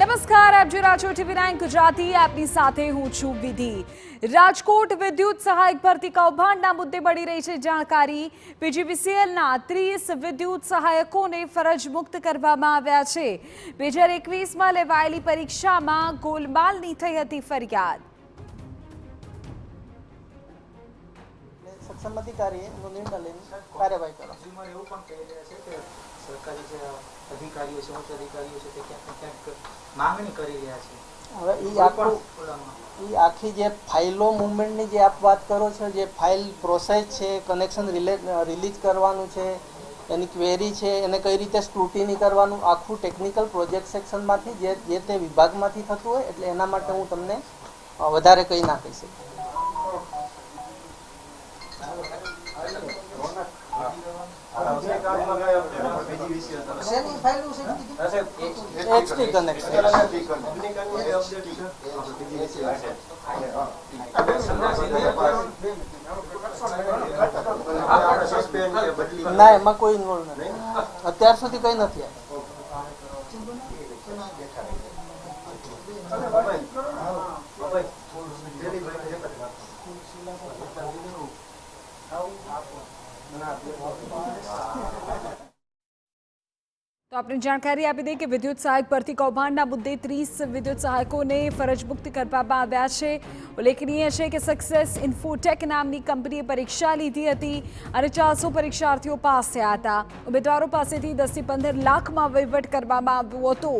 નમસ્કાર, આપ જોઈ રહ્યા છો TV9 ગુજરાતી. આપની સાથે હું છું વિધિ. રાજકોટ વિદ્યુત સહાયક ભરતી કૌભાંડના મુદ્દે મળી રહી છે જાણકારી. PGVCLના 30 વિદ્યુત સહાયકોને ફરજ મુક્ત કરવામાં આવ્યા છે. 2021માં લેવાયેલી પરીક્ષામાં ગોલમાલની થઈ હતી ફરિયાદ. સક્ષમ અધિકારીએ નિર્ણય લઈને કાર્યવાહી કરો. એવું પણ કહી રહ્યા છે કે સરકારી જે અધિકારીઓ છે, ઉચ્ચ અધિકારીઓ છે, તે ક્યાંક ક્યાંક માંગણી કરી રહ્યા છે. હવે એ આખી જે ફાઇલો મુવમેન્ટની જે આપ વાત કરો છો, જે ફાઇલ પ્રોસેસ છે, કનેક્શન રિલીઝ કરવાનું છે, એની ક્વેરી છે, એને કઈ રીતે સ્ક્રુટિની કરવાનું, આખું ટેકનિકલ પ્રોજેક્ટ સેક્શનમાંથી જે તે વિભાગમાંથી થતું હોય, એટલે એના માટે હું તમને વધારે કંઈ ના કહી શકું. ના, એમાં કોઈ ઇન્વોલ્વ નથી. અત્યાર સુધી કઈ નથી. તો આપણે જાણકારી આપી દઈએ કે વિદ્યુત સહાયક ભરતી કૌભાંડના મુદ્દે 30 વિદ્યુત સહાયકોને ફરજ મુક્ત કરવામાં આવ્યા છે. ઉલ્લેખનીય છે કે સક્સેસ ઇન્ફોટેક નામની કંપનીએ પરીક્ષા લીધી હતી અને 400 પરીક્ષાર્થીઓ પાસ થયા હતા. ઉમેદવારો પાસેથી 10 થી 15 લાખમાં વહીવટ કરવામાં આવ્યો હતો.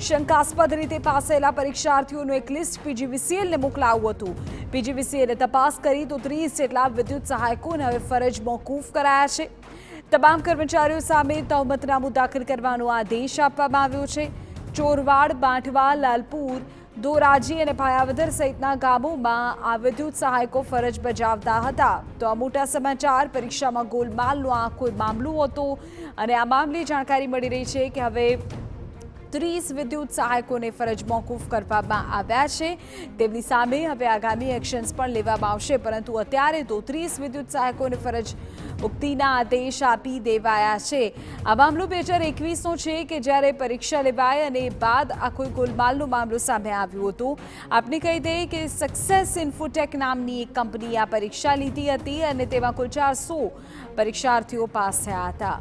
શંકાસ્પદ રીતે પાસ થયેલા પરીક્ષાર્થીઓનું એક લિસ્ટ PGVCLને મોકલાવ્યું હતું. PGVCLે તપાસ કરી તો 30 જેટલા વિદ્યુત સહાયકોને હવે ફરજ મોકૂફ કરાયા છે. તમામ કર્મચારીઓ સામે તહોમતનામું દાખલ કરવાનો આદેશ આપવામાં આવ્યો છે. ચોરવાડ, બાંટવા, લાલપુર, ધોરાજી અને ભાયાવદર સહિતના ગામોમાં આ વિદ્યુત સહાયકો ફરજ બજાવતા હતા. તો આ મોટા સમાચાર. પરીક્ષામાં ગોલમાલનો આખો મામલો હતો અને આ મામલે જાણકારી મળી રહી છે કે હવે 30 વિદ્યુત સહાયકોને ફરજ મોકૂફ કરવામાં આવ્યા છે. તેમની સામે હવે આગામી એક્શન્સ પણ લેવામાં આવશે, પરંતુ અત્યારે તો 30 વિદ્યુત સહાયકોને ફરજ મુક્તિના આદેશ આપી દેવાયા છે. આ મામલો 2021નો છે કે જ્યારે પરીક્ષા લેવાય અને બાદ આ કોઈ ગોલમાલનો મામલો સામે આવ્યો હતો. આપને કહી દઈએ કે સક્સેસ ઇન્ફોટેક નામની એક કંપનીએ આ પરીક્ષા લીધી હતી અને તેમાં કુલ 400 પરીક્ષાર્થીઓ પાસ થયા હતા.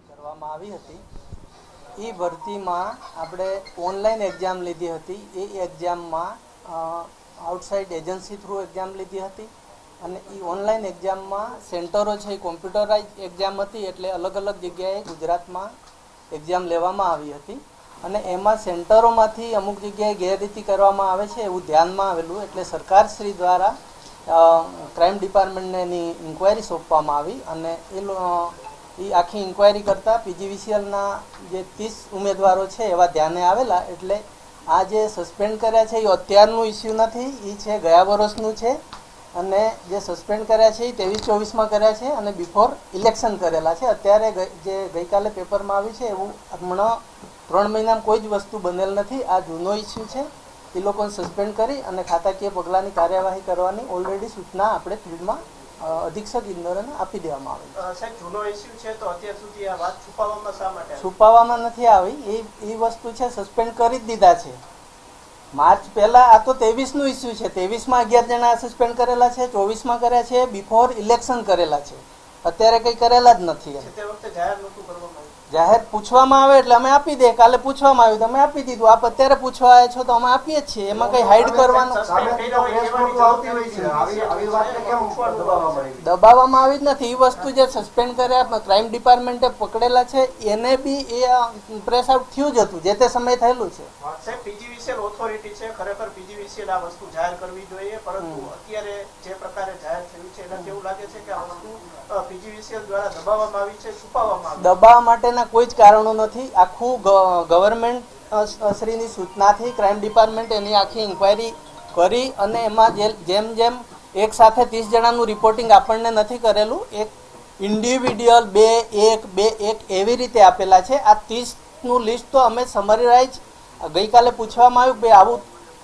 કરવામાં આવી હતી એ ભરતીમાં આપણે ઓનલાઈન એક્ઝામ લીધી હતી. એ એક્ઝામમાં આઉટસાઇડ એજન્સી થ્રુ એક્ઝામ લીધી હતી અને એ ઓનલાઈન એક્ઝામમાં સેન્ટરો છે એ કોમ્પ્યુટરાઇઝ એક્ઝામ હતી, એટલે અલગ અલગ જગ્યાએ ગુજરાતમાં એક્ઝામ લેવામાં આવી હતી અને એમાં સેન્ટરોમાંથી અમુક જગ્યાએ ગેરરીતિ કરવામાં આવે છે એવું ધ્યાનમાં આવેલું, એટલે સરકારશ્રી દ્વારા ક્રાઇમ ડિપાર્ટમેન્ટને એની ઇન્ક્વાયરી સોંપવામાં આવી અને એ આખી ઇન્ક્વાયરી કરતાં PGVCLના જે 30 ઉમેદવારો છે એવા ધ્યાને આવેલા. એટલે આ જે સસ્પેન્ડ કર્યા છે એ અત્યારનું ઇસ્યુ નથી, એ છે ગયા વર્ષનું છે અને જે સસ્પેન્ડ કર્યા છે એ 23-24માં કર્યા છે અને બિફોર ઇલેક્શન કરેલા છે. અત્યારે જે ગઈકાલે પેપરમાં આવ્યું છે એવું હમણાં 3 મહિનામાં કોઈ જ વસ્તુ બનેલ નથી. આ જૂનો ઇસ્યુ છે. એ લોકોને સસ્પેન્ડ કરી અને ખાતાકીય પગલાંની કાર્યવાહી કરવાની ઓલરેડી સૂચના આપણે ફિલ્ડમાં અધિક્ષક ઇન્દોરને આપી દેવામાં આવી. સાહેબ, જૂનો ઇસ્યુ છે તો અત્યાર સુધી આ વાત છુપાવવામાં શા માટે? છુપાવવામાં નથી આવી. એ વસ્તુ છે સસ્પેન્ડ કરી જ દીધા છે માર્ચ પહેલા. આ તો 23નું ઇસ્યુ છે. 23માં 11 જણા સસ્પેન્ડ કરેલા છે, 24માં કર્યા છે, બિફોર ઇલેક્શન કરેલા છે. અત્યારે કંઈ કરેલા જ નથી. તે વખતે જાહેર નહોતું કરવામાં આવ્યું. જાહેર પૂછવામાં આવે એટલે અમે આપી દે. કાલે પૂછવામાં આવ્યું તમે આપી દીધું. આપ અત્યારે પૂછવા આવ્યા છો તો અમે આપીએ જ છીએ. એમાં કઈ હાઈડ કરવાનું દબાવવામાં આવી જ નથી. એ વસ્તુ જે સસ્પેન્ડ કર્યા ક્રાઇમ ડિપાર્ટમેન્ટે પકડેલા છે એને બી એ પ્રેસ આઉટ થયું જ હતું, જે તે સમયે થયેલું છે. સાહેબ, PGVCL ઓથોરિટી છે, ખરેખર PGVCL આ વસ્તુ જાહેર કરવી જોઈએ, પરંતુ અત્યારે જે પ્રકારે જાહેર થયું છે એનાથી એવું લાગે છે કે આ વસ્તુ PGVCL દ્વારા દબાવવામાં આવી છે, છુપાવવામાં આવી. દબાવવા માટેના કોઈ જ કારણો નથી. આખું ગવર્મેન્ટ શ્રીની સૂચનાથી ક્રાઇમ ડિપાર્ટમેન્ટ એની આખી ઇન્ક્વાયરી કરી અને એમાં જેમ જેમ એક સાથે 30 જણાનું રિપોર્ટિંગ આપણને નથી કરેલું, એક ઇન્ડિવિડ્યુઅલ 2-1-2-1 એવી રીતે આપેલા છે. આ 30નું લિસ્ટ તો અમે સમરાઇઝ ગઈકાલે પૂછવામાં આવ્યું કે આવું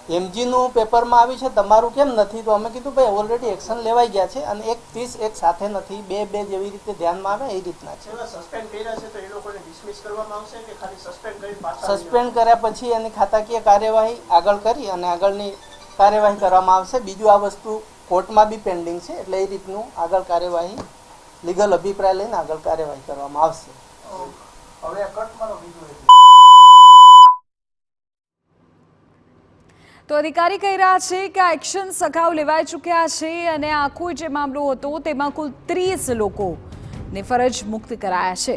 એમજીનું પેપરમાં આવ્યું છે, તમારું કેમ નથી? તો અમે કીધું ભાઈ ઓલરેડી એક્શન લેવાઈ ગયા છે અને 1-30 એક સાથે નથી, 2-2 જેવી રીતે ધ્યાનમાં આવે એ રીતના છે. જેવા સસ્પેન્ડ કર્યા છે તો એ લોકોને ડિસમિસ કરવામાં આવશે કે ખાલી સસ્પેન્ડ કરી પાછા સસ્પેન્ડ કર્યા પછી એની ખાતાકીય કાર્યવાહી આગળ કરી અને આગળની કાર્યવાહી કરવામાં આવશે. બીજું આ વસ્તુ કોર્ટમાં બી પેન્ડિંગ છે, એટલે એ રીતનું આગળ કાર્યવાહી લીગલ અભિપ્રાય લઈને આગળ કાર્યવાહી કરવામાં આવશે. હવે કટમાં બીજું તો અધિકારી કહી રહ્યા છે કે આ એક્શન અગાઉ લેવાઈ ચૂક્યા છે અને આખો જે મામલો હતો તેમાં કુલ 30 લોકોને ફરજ મુક્ત કરાયા છે.